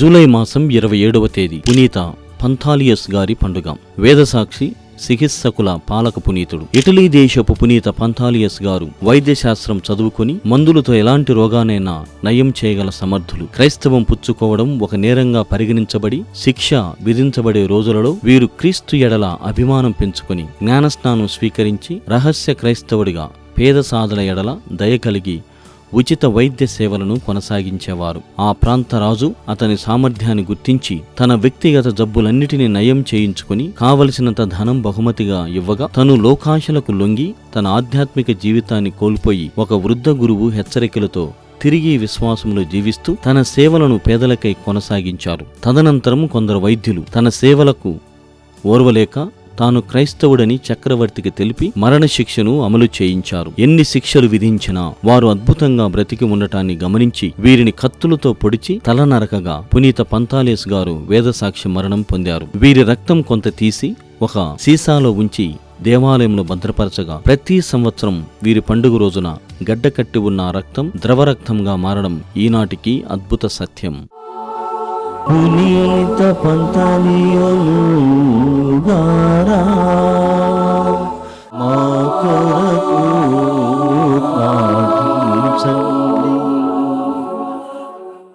July మాసం 27వ తేదీ పునీత పంథాలియస్ గారి పండుగ. వేదసాక్షి, చికిత్సకుల పాలక పునీతుడు. ఇటలీ దేశపు పునీత పంథాలియస్ గారు వైద్యశాస్త్రం చదువుకుని మందులతో ఎలాంటి రోగానైనా నయం చేయగల సమర్థులు. క్రైస్తవం పుచ్చుకోవడం ఒక నేరంగా పరిగణించబడి శిక్ష విధించబడే రోజులలో వీరు క్రీస్తు ఎడల అభిమానం పెంచుకుని జ్ఞానస్నానం స్వీకరించి రహస్య క్రైస్తవుడిగా పేద సాధల ఎడల దయ కలిగి ఉచిత వైద్య సేవలను కొనసాగించేవారు. ఆ ప్రాంత రాజు అతని సామర్థ్యాన్ని గుర్తించి తన వ్యక్తిగత జబ్బులన్నిటినీ నయం చేయించుకుని కావలసినంత ధనం బహుమతిగా ఇవ్వగా తను లోకాశలకు లొంగి తన ఆధ్యాత్మిక జీవితాన్ని కోల్పోయి ఒక వృద్ధ గురువు హెచ్చరికలతో తిరిగి విశ్వాసములో జీవిస్తూ తన సేవలను పేదలకై కొనసాగించారు. తదనంతరం కొందరు వైద్యులు తన సేవలకు ఓర్వలేక తాను క్రైస్తవుడని చక్రవర్తికి తెలిపి మరణశిక్షను అమలు చేయించారు. ఎన్ని శిక్షలు విధించినా వారు అద్భుతంగా బ్రతికి ఉండటాన్ని గమనించి వీరిని కత్తులతో పొడిచి తలనరకగా పునీత పంథాలియస్ గారు వేదసాక్షి మరణం పొందారు. వీరి రక్తం కొంత తీసి ఒక సీసాలో ఉంచి దేవాలయంలో భద్రపరచగా ప్రతి సంవత్సరం వీరి పండుగ రోజున గడ్డకట్టి ఉన్న రక్తం ద్రవరక్తంగా మారడం ఈనాటికి అద్భుత సత్యం. పునీత పంథాలియస్ గారా